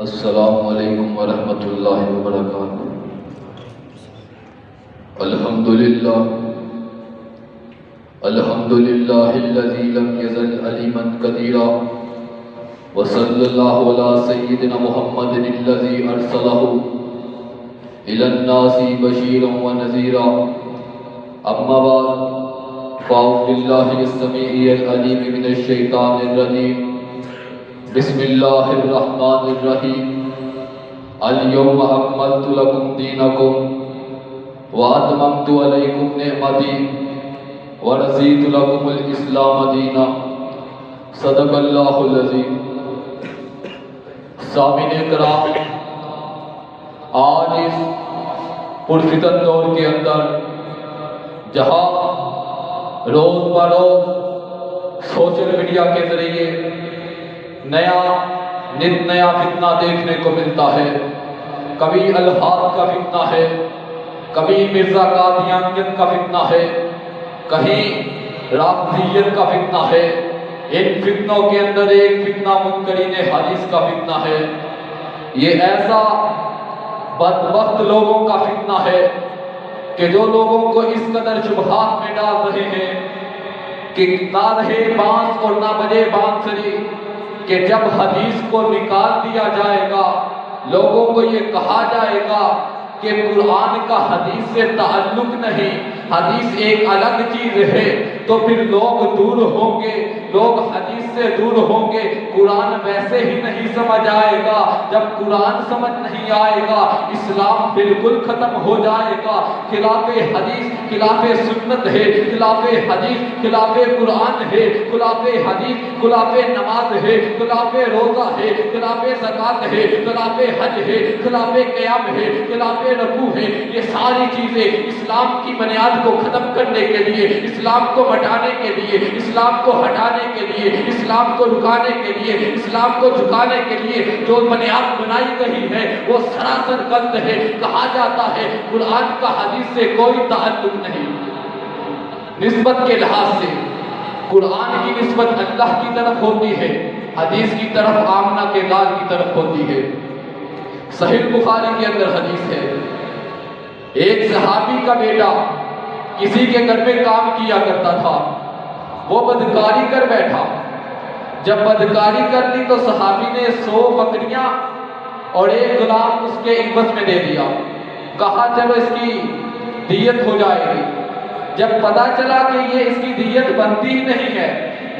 السلام علیکم ورحمۃ اللہ وبرکاتہ۔ الحمدللہ الحمدللہ الذی لم یزل علیما قدیرا، وصلی اللہ علی سیدنا محمد الذی ارسلہ الی الناس بشیرا ونذیرا۔ اما بعد فاعوذ باللہ السمیع العلیم من الشیطان الرجیم، بسم اللہ الرحمن الرحیم۔ الیوم اکملت لکم دینکم واتممت علیکم نعمتی ورضیت لکم الاسلام دینا۔ صدق اللہ العظیم۔ سامعین کرام، آج اس پرفتن دور کے اندر جہاں روز بروز سوشل میڈیا کے ذریعے نت نیا فتنہ دیکھنے کو ملتا ہے۔ کبھی الحاد کا فتنہ ہے، کبھی مرزا قادیانیت کا فتنہ ہے، کہیں رافضیت کا فتنہ ہے۔ ان فتنوں کے اندر ایک فتنہ منکرین حدیث کا فتنہ ہے۔ یہ ایسا بدبخت لوگوں کا فتنہ ہے کہ جو لوگوں کو اس قدر شبہات میں ڈال رہے ہیں کہ نہ رہے بانس اور نہ بجے بانسری، کہ جب حدیث کو نکال دیا جائے گا لوگوں کو یہ کہا جائے گا کہ قرآن کا حدیث سے تعلق نہیں، حدیث ایک الگ چیز ہے، تو پھر لوگ دور ہوں گے، لوگ حدیث سے دور ہوں گے۔ قرآن ویسے ہی نہیں سمجھ آئے گا۔ جب قرآن سمجھ نہیں آئے گا اسلام بالکل ختم ہو جائے گا۔ خلاف حدیث خلاف سنت ہے، خلاف حدیث خلاف قرآن ہے، خلاف حدیث خلاف نماز ہے، خلاف روزہ ہے، خلاف زکوٰۃ ہے، خلاف حج ہے، خلاف قیام ہے، خلاف رکوع ہے۔ یہ ساری چیزیں اسلام کی بنیاد کو ختم کرنے کے لیے، اسلام کو مٹانے کے لیے، اسلام کو ہٹانے کے لیے، اسلام کو رکانے کے لیے، اسلام کو جھکانے کے لیے جو بنیاد بنائی گئی ہے وہ سراسر غلط ہے۔ کہا جاتا ہے قرآن کا حدیث سے کوئی تعلق نہیں۔ نسبت کے لحاظ سے قرآن کی نسبت اللہ کی طرف ہوتی ہے، حدیث کی طرف آمنہ کے لال کی طرف ہوتی ہے۔ صحیح بخاری کے اندر حدیث ہے، ایک صحابی کا بیٹا کسی کے گھر میں کام کیا کرتا تھا، وہ بدکاری کر بیٹھا۔ جب بدکاری کر لی تو صحابی نے 100 بکریاں اور ایک غلام اس کے عوض میں دے دیا، کہا چلو اس کی دیت ہو جائے گی۔ جب پتا چلا کہ یہ اس کی دیت بنتی ہی نہیں ہے،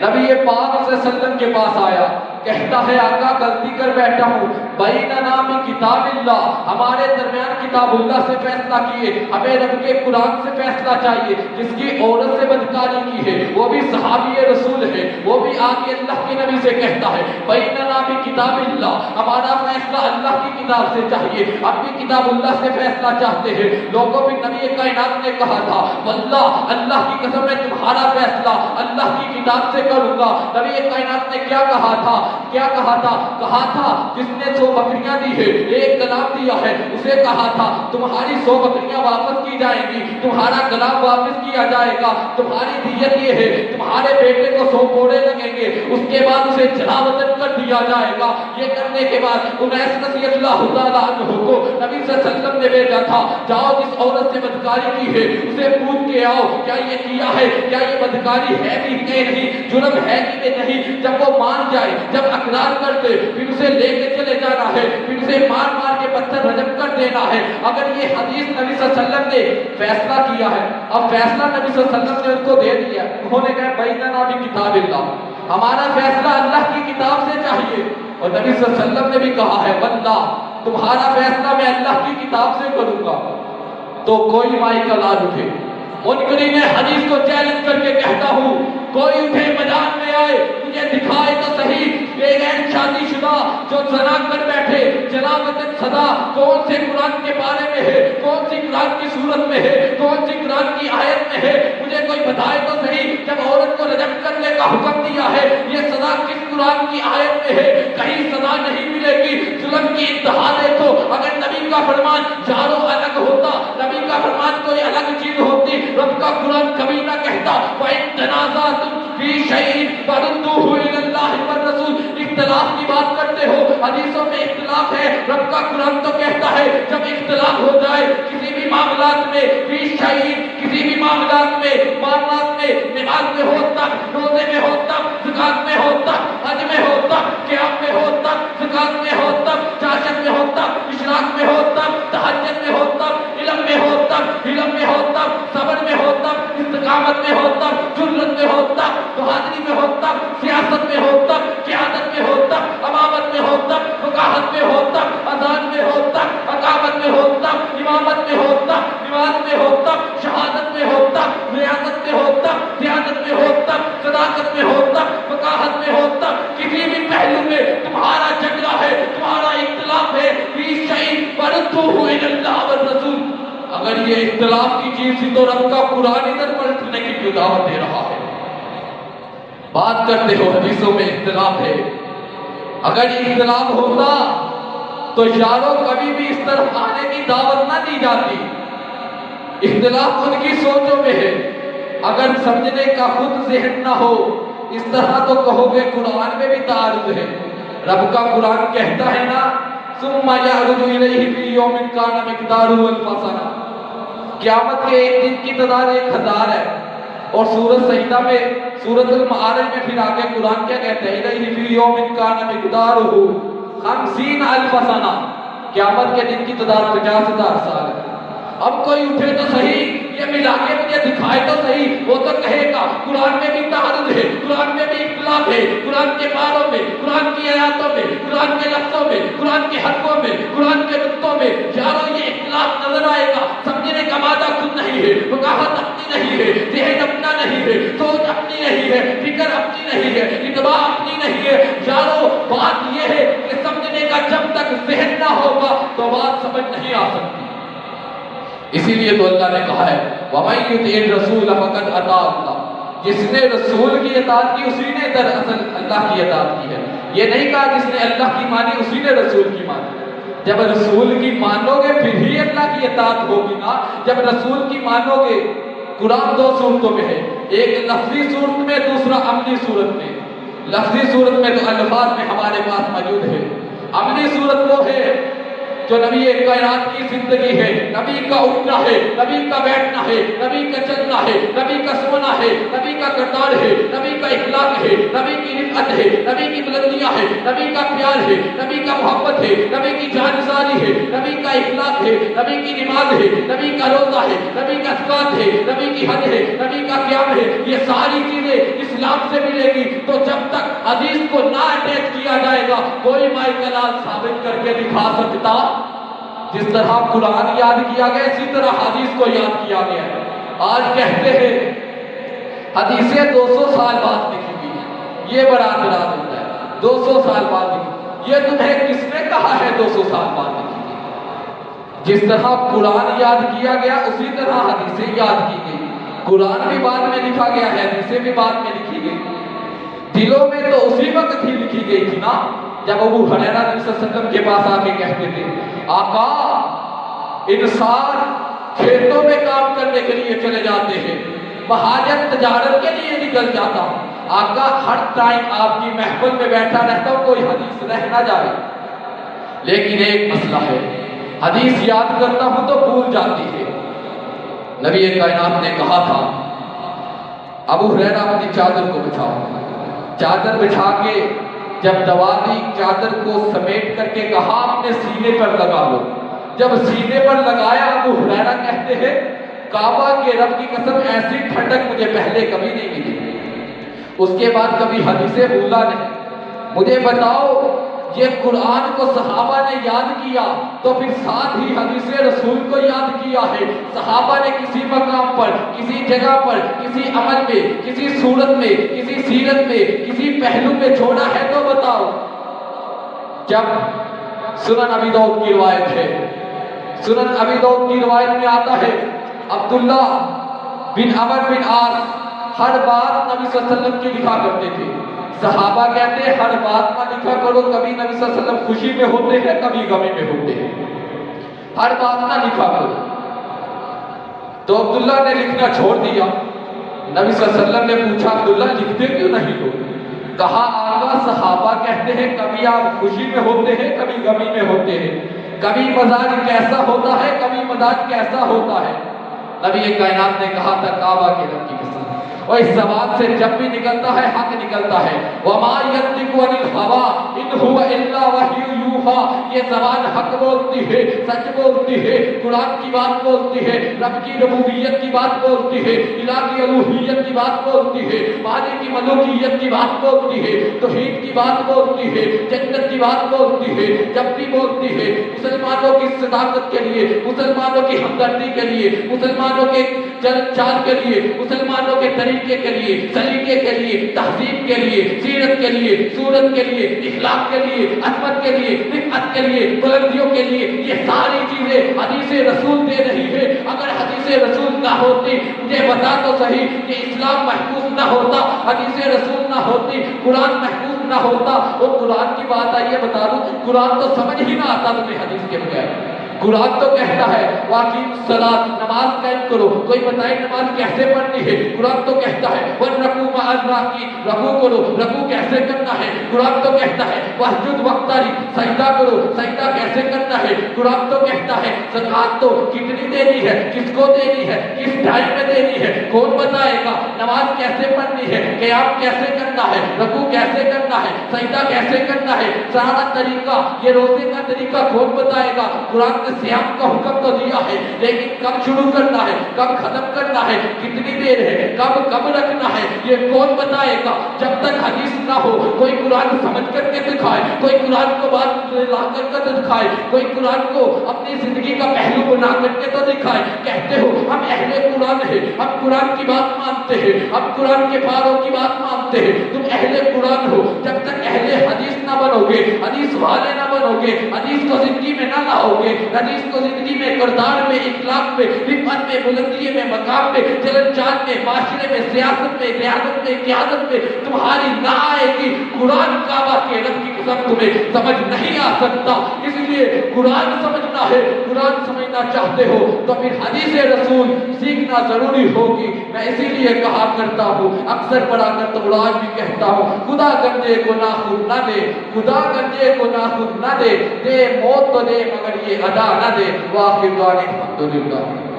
نبی پاک صلی اللہ علیہ وسلم کے پاس آیا، کہتا ہے آقا غلطی کر بیٹھا ہوں، بیننا بکتاب اللہ، ہمارے درمیان کتاب اللہ سے فیصلہ کیے، ہمیں رب کے قرآن سے فیصلہ چاہیے۔ جس کی عورت سے بدکاری کی ہے وہ بھی صحابی رسول ہے، وہ بھی آگے اللہ کے نبی سے کہتا ہے بیننا بکتاب اللہ، ہمارا فیصلہ اللہ کی کتاب سے چاہیے۔ اب بھی کتاب اللہ سے فیصلہ چاہتے ہیں لوگوں بھی۔ نبی کائنات نے کہا تھا واللہ اللہ کی قسم میں تمہارا فیصلہ اللہ کی کتاب سے کروں گا۔ نبی کائنات نے کیا کہا تھا؟ کیا کہا تھا؟ کہا تھا جس نے 100 بکریاں دی ہے، ایک غلام دیا ہے، اسے کہا تھا تمہاری 100 بکریاں واپس کی جائیں گی، تمہارا غلام واپس کیا جائے گا، تمہاری دیت یہ ہے تمہارے بیٹے کو 100 کوڑے لگیں گے، اس کے بعد اسے جلا وطن کر دیا جائے گا۔ یہ کرنے کے بعد انیس رضی اللہ تعالیٰ عنہ کو نبی صلی اللہ علیہ وسلم نے بھیجا تھا جاؤ جس عورت سے بدکاری کی ہے اسے پوچھ کے آؤ کیا یہ کیا ہے، کیا یہ بدکاری ہے بھی کہ نہیں، جرم ہے کہ نہیں۔ جب وہ مان جائے، جب اقرار کر دے، پھر اسے لے کے چلے جانا ہے، پھر اسے مار مار کے پتھر رجم کر دینا ہے۔ اگر یہ حدیث نبی صلی اللہ علیہ وسلم نے فیصلہ کیا ہے، اب فیصلہ نبی صلی اللہ علیہ وسلم نے ان کو دے دیا، انہوں نے کہا بیننا بکتاب اللہ، ہمارا فیصلہ اللہ کی کتاب سے چاہیے۔ اور نبی صلی اللہ علیہ وسلم نے بھی کہا ہے واللہ تمہارا فیصلہ میں اللہ کی کتاب سے کروں گا۔ تو کوئی مائی کا لال اٹھے، منکرین حدیث کو چیلنج کر کے کہتا ہوں کوئی اٹھے میدان میں آئے، مجھے دکھائے تو صحیح بے غیر شادی شدہ جو زنا کر بیٹھے جلا وطن سزا کون سے قرآن کے بارے میں ہے، کون سی قرآن کی صورت میں ہے، کون سی قرآن کی آیت میں ہے، مجھے کوئی بتائے تو صحیح۔ جب عورت کو رجم کرنے کا حکم دیا ہے یہ سزا کس قرآن کی آیت میں ہے؟ کہیں سزا نہیں ملے گی۔ ظلم کی انتہا دیکھو، اگر نبی کا فرمان چاروں الگ ہوتا، نبی کا فرمان کوئی الگ چیز ہوتی، رب کا قرآن کبھی نہ کہتا وَإِن تَنَازَعْتُمْ فِي شَيْءٍ فَرُدُّوهُ إِلَى اللَّهِ وَالرَّسُولِ، اختلاف کی بات کرتے ہو، حدیثوں میں اختلاف ہے، رب کا قرآن تو کہتا ہے جب اختلاف ہو جائے کسی بھی معاملات میں، فی شیء، کسی بھی معاملات میں، معاملات میں، نماز میں ہو تب، روزے میں ہو تب، زکات میں ہو تب، حج میں ہو تب، قیام میں ہو تب، زکات میں ہو تب، چاشت میں ہو تب، اشراق میں ہو تب، تہجد میں ہو تب، علم میں ہو تب، علم میں ہو تب، صبر میں ہو تب، استقامت میں ہو تب، جرت میں ہو تب، بہادری میں ہو تب، سیاست میں ہو تب، قیادت میں ہو تب، امامت میں ہو تب، فقاہت میں ہو تب، اذان میں ہو تب، اقامت میں ہو تب، امامت میں ہو تب، نماز میں ہو تب، شہادت میں ہو تب، ریاضت میں ہو تب، دیانت میں ہو تب، صداقت میں ہو تب، فقاہت میں ہو تب، کسی بھی پہلو میں تمہارا جھگڑا ہے، تمہارا اختلاف ہے، فی شیء فردوہ الی اللہ والرسول، اگر یہ اختلاف کی چیز تھی تو رب کا قرآن ادھر پلٹنے کی کیوں دعوت دے رہا ہے؟ بات کرتے ہو حدیثوں میں اختلاف ہے، اگر اختلاف ہوتا تو یاروں کبھی بھی اس طرف آنے کی دعوت نہ دی جاتی۔ اختلاف ان کی سوچوں میں ہے، اگر سمجھنے کا خود ذہن نہ ہو اس طرح تو کہو گے قرآن میں بھی تعارض ہے۔ رب کا قرآن کہتا ہے نا ثم یعرج الیہ فی یوم کان مقدارہ الف سنہ، قیامت کے ایک دن کی تعداد 1000 ہے۔ اور سورۃ سجدہ میں، سورۃ المعارج میں پھر آگے قرآن کیا کہتا ہے الیہ فی یوم کان مقدارہ 50,000 سنہ، قیامت کے دن کی تعداد 50,000 سال ہے۔ اب کوئی اٹھے تو صحیح، یہ ملا کے مجھے دکھائے تو صحیح، وہ تو کہے گا قرآن میں بھی تعارض ہے، قرآن میں بھی اختلاف ہے، قرآن کے پاروں میں، قرآن کی آیاتوں میں، قرآن کے لفظوں میں، قرآن کے حرفوں میں، قرآن کے نقطوں میں، یارو یہ اختلاف نظر آئے گا، سمجھنے کا مادہ خود نہیں ہے، فقاہت اپنی نہیں ہے، ذہن اپنا نہیں ہے، سوچ اپنی نہیں ہے، فکر اپنی نہیں ہے، اتباع اپنی نہیں ہے۔ یارو بات یہ ہے کہ سمجھنے کا جب تک ذہن نہ ہوگا تو بات سمجھ نہیں آ سکتی۔ اسی لیے تو اللہ نے کہا ہے وَمَن يُطِعِ الرَّسُولَ فَقَدْ أَطَاعَ اللَّهَ، جس نے رسول کی اطاعت کی اسی نے دراصل اللہ کی اطاعت کی ہے۔ یہ نہیں کہا جس نے اللہ کی مانی اسی نے رسول کی مانی۔ جب رسول کی مانو گے پھر ہی اللہ کی اطاعت ہوگی نا۔ جب رسول کی مانو گے، قرآن 2 صورتوں میں ہے، ایک لفظی صورت میں، دوسرا عملی صورت میں۔ لفظی صورت میں تو الفاظ میں ہمارے پاس موجود ہے، عملی صورت وہ ہے جو نبی کائنات کی زندگی ہے، نبی کا اٹھنا ہے، نبی کا بیٹھنا ہے، نبی کا چلنا ہے، نبی کا سونا ہے، نبی کا کردار ہے، نبی کا اخلاق ہے، نبی کی رفعت ہے، نبی کی بلندیاں ہے، نبی کا پیار ہے، نبی کا محبت ہے، نبی کی جانساری ہے، نبی کا اخلاق ہے، نبی کی نماز ہے، نبی کا روزہ ہے، نبی کا زکات ہے، نبی کی حج ہے، نبی کا قیام ہے۔ یہ ساری چیزیں اسلام سے ملے گی تو جب تک حدیث کو نہ اٹیچ کیا جائے گا کوئی مائکلال ثابت کر کے دکھا سکتا۔ جس طرح قرآن یاد کیا گیا اسی طرح حدیث کو یاد کیا گیا ہے۔ آج کہتے ہیں حدیثیں 200 سال بعد لکھی گئی ہیں، یہ بڑا اعتراض ہوتا ہے، 200 سال بعد لکھی، یہ تمہیں کس نے کہا ہے 200 سال بعد لکھی گئی؟ جس طرح قرآن یاد کیا گیا اسی طرح حدیثیں یاد کی گئی۔ قرآن بھی بعد میں لکھا گیا ہے، حدیثیں بھی بعد میں لکھی گئی۔ دلوں میں تو اسی وقت ہی لکھی گئی تھی نا جب ابو ہریرہ نبی صلی اللہ علیہ وسلم کے پاس آ کے کہتے تھے آقا انسان کھیتوں میں کام کرنے کے لیے چلے جاتے ہیں، مہاجر تجارت کے لیے نکل جاتا ہوں، آقا ہر ٹائم آپ کی محفل میں بیٹھا رہتا ہوں، کوئی حدیث رہ نہ جائے۔ لیکن ایک مسئلہ ہے، حدیث یاد کرتا ہوں تو بھول جاتی ہے۔ نبی کائنات نے کہا تھا ابو ہریرہ اپنی چادر کو بچھاؤ، چادر بچھا کے جب دواری چادر کو سمیٹ کر کے کہا اپنے سینے پر لگا لو، جب سینے پر لگایا ابو ہریرہ کہتے ہیں کعبہ کے رب کی قسم ایسی ٹھنڈک مجھے پہلے کبھی نہیں ملی، اس کے بعد کبھی حدیثیں بھولا نہیں۔ مجھے بتاؤ یہ قرآن کو صحابہ نے یاد کیا تو پھر ساتھ ہی حدیث رسول کو یاد کیا ہے۔ صحابہ نے کسی مقام پر، کسی جگہ پر، کسی عمل میں، کسی صورت میں، کسی سیرت میں، کسی پہلو میں چھوڑا ہے تو بتاؤ۔ جب سنن ابی داؤد کی روایت ہے، سنن ابی داؤد کی روایت میں آتا ہے عبداللہ بن عمر بن عاص ہر بات نبی صلی اللہ علیہ وسلم کی لکھا کرتے تھے۔ صحابہ کہتے ہیں ہر بات نہ لکھا کرو، کبھی نبی صلی اللہ علیہ وسلم خوشی میں ہوتے ہیں، کبھی غمی میں ہوتے ہیں، ہر بات نہ لکھا کرو۔ تو عبداللہ نے لکھنا چھوڑ دیا۔ نبی صلی اللہ علیہ وسلم نے پوچھا عبداللہ لکھتے کیوں نہیں ہو؟ کہا آقا صحابہ کہتے ہیں کبھی آپ خوشی میں ہوتے ہیں کبھی غمی میں ہوتے ہیں، کبھی مزاج کیسا ہوتا ہے کبھی مزاج کیسا ہوتا ہے؟ نبی کائنات نے کہا تھا کعبہ کے رب کی قسم، اور اس زبان سے جب بھی نکلتا ہے حق نکلتا ہے، وَمَا يَنطِقُ عَنِ الْهَوَىٰ إِنْ هُوَ إِلَّا وَحْيٌ يُوحَىٰ، یہ زبان حق بولتی ہے، سچ بولتی ہے، قرآن کی بات بولتی ہے، رب کی ربوبیت کی بات بولتی ہے، الہ کی الوہیت کی بات بولتی ہے، مالک کی ملوکیت کی بات بولتی ہے، توحید کی بات بولتی ہے، جنت کی بات بولتی ہے، جب بھی بولتی ہے مسلمانوں کی صداقت کے لیے، مسلمانوں کی ہمدردی کے لیے، مسلمانوں کے چل چال کے لیے، مسلمانوں کے طریقے کے لیے، سلیقے کے لیے، تہذیب کے لیے، سیرت کے لیے، صورت کے لیے، اخلاق کے لیے، عظمت کے لیے، رفعت کے لیے، بلندیوں کے لیے، یہ ساری چیزیں حدیث رسول دے رہی ہے۔ اگر حدیث رسول نہ ہوتی، مجھے بتا تو صحیح کہ اسلام محفوظ نہ ہوتا، حدیث رسول نہ ہوتی، قرآن محفوظ نہ ہوتا۔ وہ قرآن کی بات آئیے بتا دوں، قرآن تو سمجھ ہی نہ آتا تمہیں حدیث کے بغیر۔ قرآن تو کہتا ہے واقعی صلاۃ، نماز قائم کرو، کوئی بتائے نماز کیسے پڑھنی ہے؟ قرآن تو کہتا ہے وَالرَّكُوعَ مَعَ الرَّاكِعِينَ، رکوع کرو، رکوع کیسے کرنا ہے؟ قرآن تو کہتا ہے وَاسْجُدْ وَاقْتَرِب، سجدہ کرو، سجدہ کیسے کرنا ہے؟ قرآن تو کہتا ہے زکوٰۃ تو کتنی دینی ہے، کس کو دینی ہے، کس ٹائم میں دینی ہے، کون بتائے گا؟ نماز کیسے پڑھنی ہے، قیام کیسے کرنا ہے، رکوع کیسے کرنا ہے، سجدہ کیسے کرنا ہے، سارا طریقہ، یہ روزے کا طریقہ کون بتائے گا؟ قرآن نے صیام کا حکم تو دیا ہے، لیکن کب شروع کرنا ہے، کب ختم کرنا ہے، کتنی دیر ہے، کب رکھنا ہے، یہ کون بتائے گا؟ جب تک حدیث نہ ہو، کوئی قرآن سمجھ کر کے دکھائے، کوئی قرآن کو بات لا کر کے دکھائے، کوئی قرآن کو اپنی زندگی کا پہلو بنا کر کے تو دکھائے۔ کہتے ہو ہم اہل قرآن ہیں، ہم قرآن کی بات مانتے ہیں، ہم قرآن کے پاروں کی بات مانتے ہیں، تم اہل قرآن ہو، جب تک اہل حدیث نہ بنو گے، حدیث والے نہ بنو گے، حدیث کو زندگی میں نہ لاؤ گے، حدیث کو زندگی میں، کردار میں، اخلاق میں، رفعت میں، بلندی میں، مقام میں، چلن چال میں، معاشرے میں، سیاست میں، ریاست میں، قیادت میں تمہاری نہ آئے گی، قرآن کعبہ کے رب کی قسم تمہیں سمجھ نہیں آ سکتا۔ اس لیے قرآن سمجھنا ہے، قرآن سمجھنا چاہتے ہو تو پھر حدیث رسول سیکھنا ضروری ہوگی۔ میں اسی لیے کہا کرتا ہوں، اکثر پڑھا کرتا ہوں، آج بھی کہتا ہوں، خدا گنجے کو ناخن نہ دے، خدا گنجے کو ناخن نہ دے، دے موت تو دے مگر یہ ادا نہ دے۔ واخر دعوانا الحمدللہ۔